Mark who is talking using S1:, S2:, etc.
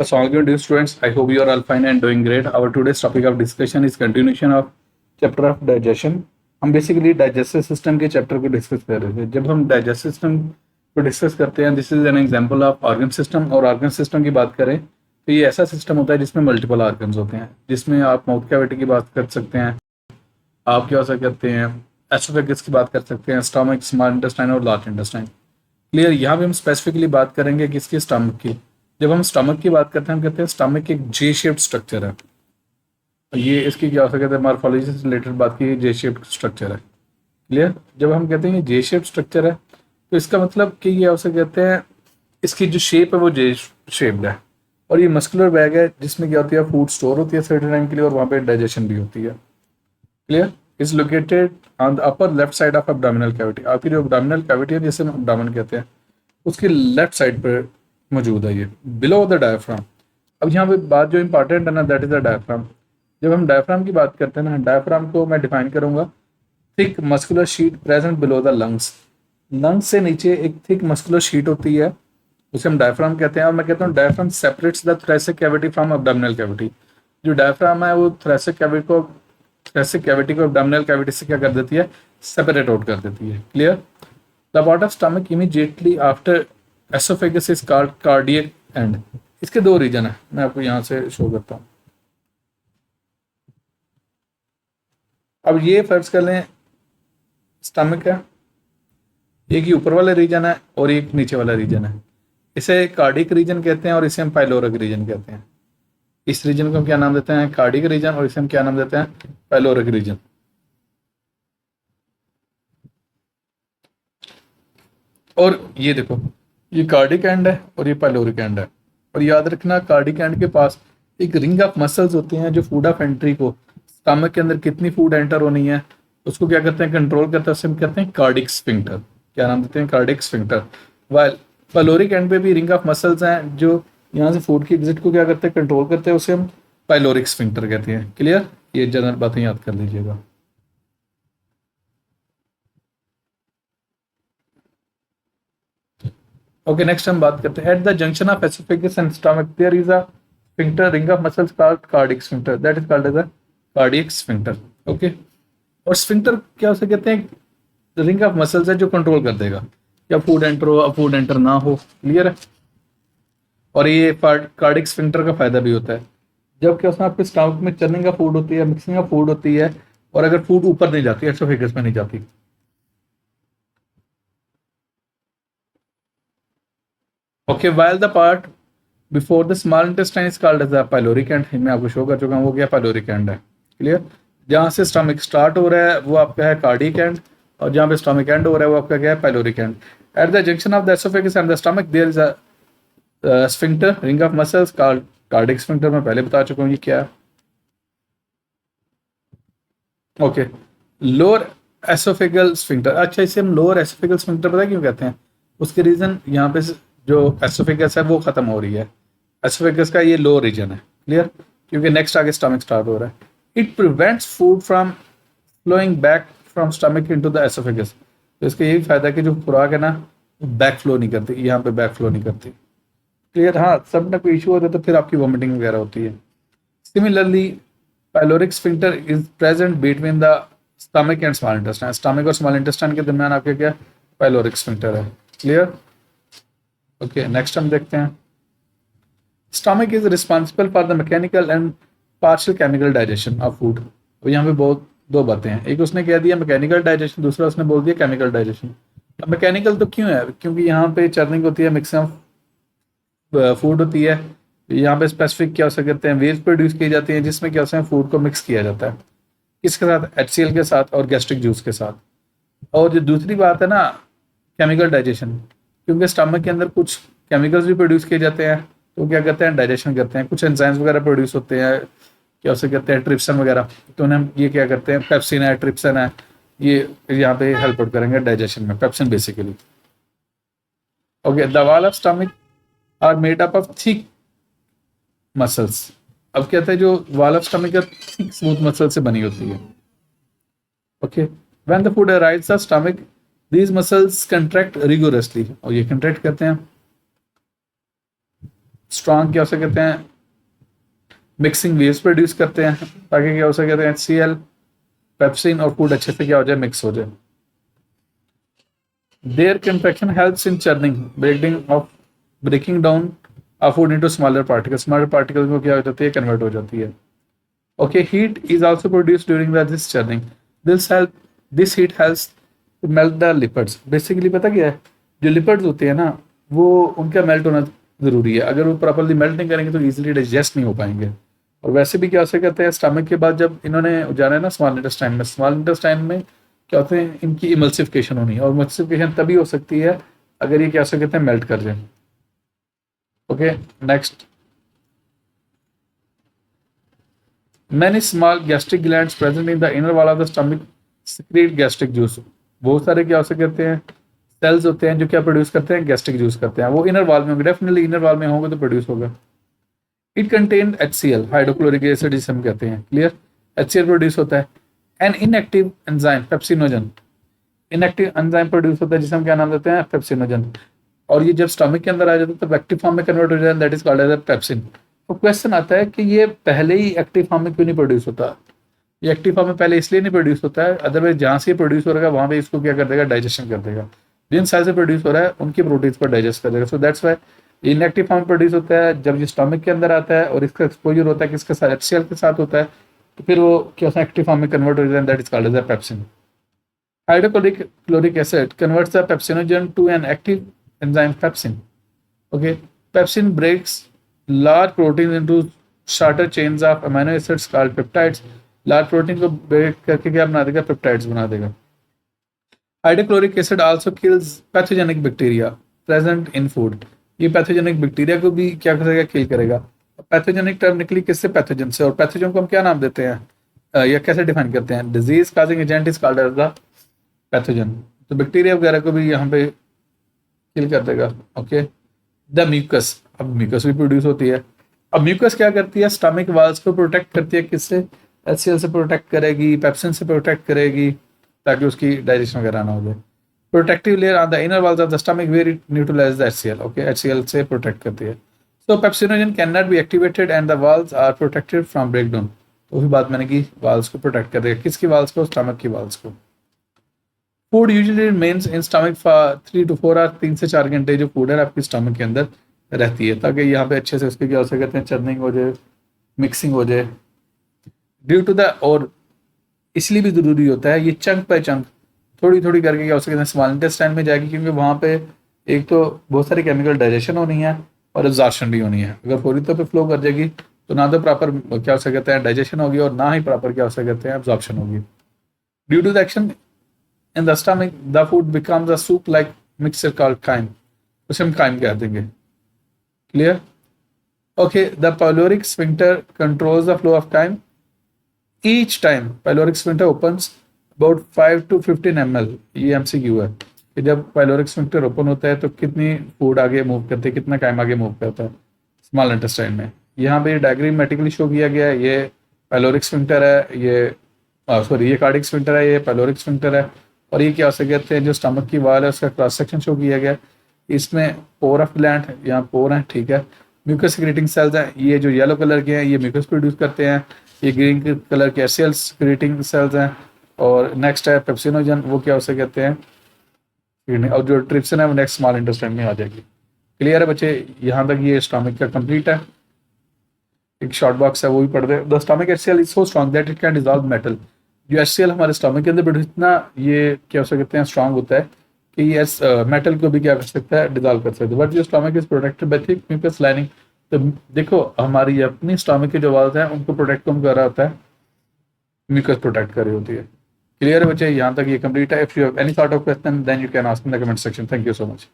S1: Assalamualaikum dear students. I hope you are all fine and doing great. Our today's topic of discussion is continuation of chapter of digestion. हम basically digestive system के chapter को discuss कर रहे थे. जब हम digestive system को discuss करते हैं, this is an example of organ system. और ऑर्गन सिस्टम की बात करें तो ये ऐसा सिस्टम होता है जिसमें मल्टीपल ऑर्गन्स होते हैं, जिसमें आप माउथ कैविटी की बात कर सकते हैं, आप क्या हो करते हैं एसोफेगस की बात कर सकते हैं, स्टमक, स्मॉल इंटेस्टाइन और लार्ज इंटेस्टाइन. क्लियर. यहाँ पे हम स्पेसिफिकली बात करेंगे किसकी, स्टमक की. जब हम स्टमक की बात करते हैं, हम कहते हैं स्टमक एक जे शेप्ड स्ट्रक्चर है. ये इसकी क्या हो सकता है, मॉर्फोलॉजी से रिलेटेड बात की, जे शेप्ड स्ट्रक्चर है. क्लियर. जब हम कहते हैं ये जे शेप्ड स्ट्रक्चर है तो इसका मतलब कि ये उसे कहते हैं इसकी जो शेप है वो जे शेप्ड है. और ये मस्कुलर बैग है जिसमें क्या होती है, फूड स्टोर होती है सर्टेन टाइम के लिए, और वहाँ पे डाइजेशन भी होती है. Clear. Is located on the upper left side of abdominal cavity. आपकी जो एब्डोमिनल कैविटी है जिसे हम एब्डोमेन कहते हैं, उसकी लेफ्ट साइड पर मौजूद है ये, बिलो द डायफ्राम. अब यहाँ पे बात जो इंपॉर्टेंट है ना, दैट इज द डायफ्राम. जब हम डायफ्राम की बात करते हैं ना, डायफ्राम को मैं डिफाइन करूंगा, thick muscular sheet present below the lungs. Lungs से नीचे एक थिक मस्कुलर शीट होती है, उसे हम डायफ्राम कहते हैं. और मैं कहता हूँ diaphragm separates the thoracic cavity from abdominal cavity. जो डायफ्राम है वो थोरेसिक कैविटी को एब्डोमिनल कैविटी से क्या कर देती है, सेपरेट आउट कर देती है. Clear. The part of stomach immediately after oesophagus is called cardiac and. इसके दो रीजन है, मैं आपको यहाँ से शो करता हूँ. अब ये फर्ज कर लें स्टमक है, एक ही ऊपर वाला रीजन है और एक नीचे वाला रीजन है. इसे कार्डिक रीजन कहते हैं और इसे हम पाइलोरिक रीजन कहते हैं. इस रीजन को हम क्या नाम देते हैं, कार्डिक रीजन, और इसे हम क्या नाम देते हैं, पाइलोरिक रीजन. और ये देखो, ये कार्डिक एंड है और ये पाइलोरिक एंड है. और याद रखना, कार्डिक एंड के पास एक रिंग ऑफ मसल्स होते हैं जो फूड ऑफ एंट्री को, स्टमक के अंदर कितनी फूड एंटर होनी है उसको क्या करते हैं, कंट्रोल करते हैं. उसे हम कहते हैं कार्डिक स्फिंक्टर. क्या नाम देते हैं, cardiac sphincter. While pyloric and पे भी रिंग ऑफ मसल्स हैं जो यहाँ से फूड की एग्जिट को क्या करते हैं, कंट्रोल करते हैं. उसे हम पाइलोरिक स्फिंक्टर कहते हैं. क्लियर. ये जनरल बातें याद कर लीजिएगा. ओके, नेक्स्ट हम बात करते हैं at the junction of oesophagus and stomach there is a sphincter ring of muscles called cardiac sphincter, that is called as a cardiac sphincter. Okay. और स्फिंक्टर क्या उसे कहते हैं, रिंग ऑफ मसल्स है जो कंट्रोल कर देगा या फूड एंटर हो, फूड एंटर ना हो. क्लियर है. और ये कार्डिक स्फिंक्टर का फायदा भी होता है जब क्या उसमें आपके स्टमक में चर्निंग का फूड होती है, मिक्सिंग का फूड होती है, और अगर फूड ऊपर नहीं जाती, एसोफेगस में नहीं जाती. Okay. While the part before the small intestine is called as a pyloric end. मैं आपको शो कर चुका हूँ वो क्या पाइलोरिक एंड है. क्लियर. जहाँ से स्टमक स्टार्ट हो रहा है वो आपका है कार्डिक एंड, और जहाँ पे स्टमक एंड हो रहा है वो आपका क्या है, pyloric end. At the junction of the oesophagus and the stomach there is a sphincter ring of muscles called cardiac sphincter. मैं पहले बता चुका हूँ ये क्या है. ओके. Lower oesophageal sphincter. अच्छा, इसे हम लोअर एसोफेगल स्फिंक्टर पता क्यों कहते हैं, उसके रीजन यहाँ पे जो एसोफेगस है वो खत्म हो रही है, एसोफेगस का ये लो रीजन है. क्लियर. क्योंकि नेक्स्ट आगे स्टमक स्टार्ट हो रहा है. It prevents food from flowing back from stomach into the oesophagus. तो इसका यही फायदा है कि जो खुराक है ना बैक फ्लो नहीं करती, यहाँ पे बैक फ्लो नहीं करती. क्लियर. हाँ, सब में कोई इशू होता है तो फिर आपकी वॉमिटिंग वगैरह होती है. Similarly pyloric sphincter is present between the stomach and small intestine. Stomach और स्मॉल इंटेस्टाइन के दरमियान आपके क्या पाइलोरिक स्फिंक्टर है. क्लियर. ओके, नेक्स्ट हम देखते हैं. Stomach is responsible for the mechanical and partial chemical digestion of food. और यहाँ पे बहुत दो बातें हैं, एक उसने कह दिया मैकेनिकल डाइजेशन, दूसरा उसने बोल दिया केमिकल डाइजेशन. अब मैकेनिकल तो क्यों है, क्योंकि यहाँ पे चर्निंग होती है, मिक्सिंग ऑफ फूड होती है. यहाँ पे स्पेसिफिक क्या हो सकते हैं, वेव्स प्रोड्यूस की जाती हैं जिसमें क्या होता है, फूड को मिक्स किया जाता है. किसके साथ, HCl के साथ और गैस्ट्रिक जूस के साथ. और जो दूसरी बात है ना केमिकल डाइजेशन, क्योंकि स्टमक के अंदर कुछ केमिकल्स भी प्रोड्यूस किए जाते हैं तो क्या करते हैं, डाइजेशन करते हैं. कुछ एंजाइम्स वगैरह प्रोड्यूस होते हैं, क्या उसे कहते हैं, ट्रिप्सन वगैरह. तो उन्हें ये क्या करते हैं, पेप्सिन है, ट्रिप्सन है, ये यहाँ पे हेल्प आउट करेंगे डाइजेशन में. Pepsin basically. Okay. The wall of stomach are made up of thick muscles. अब कहते हैं जो wall of stomach thick smooth muscle से बनी होती है. Okay. When the food arrives the stomach these muscles contract rigorously. और ये कंट्रैक्ट करते हैं स्ट्रॉन्ग क्या उसे कहते हैं, मिक्सिंग वेव्स प्रोड्यूस करते हैं ताकि क्या उसे कहते हैं HCl, पेप्सिन और फूड अच्छे से क्या हो जाए, मिक्स हो जाए। Their compaction helps in churning, breaking down a food into smaller particles, smaller particles में क्या हो जाती है, कन्वर्ट हो जाती है। Okay, heat is also produced during this churning, this heat helps to melt the lipids. Basically पता क्या है, जो लिपिड्स होते हैं ना, वो उनका मेल्ट होना जरूरी है। अगर वो प्रॉपरली मेल्ट नहीं करेंगे तो इजीली डाइजेस्ट नहीं हो पाएंगे। और वैसे भी क्या हो कहते हैं, स्टमक के बाद जब इन्होंने जाना है ना स्मॉल इंटेस्टाइन में, स्मॉल इंटेस्टाइन में क्या होते हैं, इनकी इमल्सिफिकेशन होनी है, और इमल्सिफिकेशन तभी हो सकती है अगर ये क्या कहते हैं, मेल्ट कर जाए। Okay, next, many small gastric glands present in the inner wall of the stomach secrete gastric juice. बहुत सारे क्या कहते हैं, सेल्स होते हैं जो क्या प्रोड्यूस करते हैं, गैस्ट्रिक जूस करते हैं। वो इनर वॉल में होंगे, डेफिनेटली इनर वॉल में होंगे तो प्रोड्यूस होगा। It contain HCl, hydrochloric acid जिसे हम कहते हैं, क्लियर। HCl प्रोड्यूस होता है। An inactive enzyme pepsinogen, inactive enzyme produce होता है जिसे हम क्या नाम देते हैं, पेप्सिनोजन। और ये जब स्टमक के अंदर आ जाता है तो एक्टिव फॉर्म में कन्वर्ट हो जाता है, that is called as pepsin. तो क्वेश्चन आता है कि ये पहले ही एक्टिव फॉर्म में क्यों नहीं प्रोड्यूस होता। ये एक्टिव फॉर्म में पहले इसलिए नहीं प्रोड्यूस होता है, अदरवाइज जहाँ से प्रोड्यूस हो रहा है वहाँ पे इसको क्या कर देगा, डाइजेशन कर देगा। जिन सेल से प्रोड्यूस हो रहा है उनकी प्रोटीन्स पर डाइजेस्ट कर देगा। So that's why inactive form में प्रोड्यूस होता है। जब ये स्टमक के अंदर आता है और इसका एक्सपोजर होता है किसके साथ, HCl के साथ होता है, तो फिर वो क्या एक्टिव फॉर्म में कन्वर्ट हो जाता है, that is called as a pepsin. Hydrochloric acid converts the pepsinogen to an active enzyme pepsin. Okay, pepsin breaks large proteins into shorter chains of amino acids called peptides. Large protein को break करके क्या बना देगा, peptides बना देगा। Hydrochloric acid also kills pathogenic bacteria present in food. ये pathogenic bacteria को भी क्या करेगा, किल करेगा। पैथोजेनिक टर्म निकली किससे, पैथोजन से। और पैथोजन को हम क्या नाम देते हैं या कैसे डिफाइन करते हैं, disease causing agent is called as the pathogen. तो बैक्टीरिया वगैरह को भी यहाँ पे किल कर देगा। ओके, द म्यूकस, अब म्यूकस भी प्रोड्यूस होती है। अब म्यूकस क्या करती है, स्टमक वाल्स को प्रोटेक्ट करती है, किससे, HCl से प्रोटेक्ट करेगी, पेप्सिन से प्रोटेक्ट करेगी ताकि उसकी डाइजेशन वगैरह ना हो जाए। Protective layer on the inner walls of the stomach where it neutralize the HCl। Okay, HCl से प्रोटेक्ट करती है। So pepsinogen can not be activated and the walls are protected from breakdown. तो वही बात मैंने की, वाल्स को protect कर देगा, किसकी वाल्स को, स्टमक की वाल्स को। Food usually remains in stomach for 3 to 4 hours, 3 से 4 घंटे जो फूड है आपकी स्टमक के अंदर रहती है, ताकि यहाँ पे अच्छे से उसके क्या हो सकते हैं, चर्निंग हो जाए, मिक्सिंग हो जाए। ड्यू टू द, और इसलिए भी जरूरी होता है ये चंक बाय चंक, थोड़ी थोड़ी करके क्या हो सकते हैं, स्मॉल इंटेस्टाइन में जाएगी, क्योंकि वहाँ पे एक तो बहुत सारी केमिकल डाइजेशन होनी है और एब्जॉर्प्शन भी होनी है। अगर पूरी तौर पे फ्लो कर जाएगी तो ना तो प्रॉपर क्या हो सकते हैं, डाइजेशन होगी, और ना ही प्रॉपर क्या हो सकते हैं, एब्जॉर्प्शन होगी। Due to the action in the stomach the food becomes a soup like mixture called chyme, उसे हम काइम कह देंगे, clear. Okay, the pyloric sphincter controls the flow of chyme. Each time pyloric sphincter opens about 5 to 15 ml, ये MCQ है कि जब pyloric sphincter open होता है तो कितनी फूड आगे मूव करते हैं, कितना काइम आगे मूव करता है स्मॉल इंटेस्टाइन में। यहाँ पे डायग्रामेटिकली शो किया गया है, ये pyloric sphincter है, ये सॉरी ये कार्डिक स्फिंक्टर है, ये pyloric sphincter है, और ये क्या से कहते हैं जो स्टमक की वाल है उसका क्रॉस सेक्शन शो किया गया। इसमें पोर ऑफ ग्लैंड, यहाँ पोर है, ठीक है। म्यूकस सिक्रेटिंग सेल्स हैं, ये जो येलो कलर के हैं ये म्यूकस प्रोड्यूस करते हैं, ये ग्रीन कलर के HCl सिक्रेटिंग सेल्स हैं। और नेक्स्ट है पेप्सिनोजन, वो क्या उसे कहते हैं, और जो ट्रिप्सिन है वो नेक्स्ट स्मॉल इंटेस्टाइन में आ जाएगी। क्लियर है बच्चे, यहाँ तक ये स्टमक का कंप्लीट है। एक शॉर्ट बॉक्स है वो भी पढ़ दे। The stomach HCl is so strong that it can dissolve metal. जो HCl हमारे स्टमक के अंदर प्रोड्यूस, इतना ये क्या हो कहते हैं, स्ट्रॉन्ग होता है कि ये मेटल को भी क्या कर सकता है, डिसॉल्व कर सकता है। बट जो stomach is protected by thick mucus lining. तो देखो हमारी अपनी स्टमक के जो वाल्स हैं उनको प्रोटेक्ट कौन कर रहा होता है, म्यूकस प्रोटेक्ट कर रही होती है। क्लियर है बच्चे, यहाँ तक ये कंप्लीट है। If you have any sort of question then you can ask in the comment section. Thank you so much.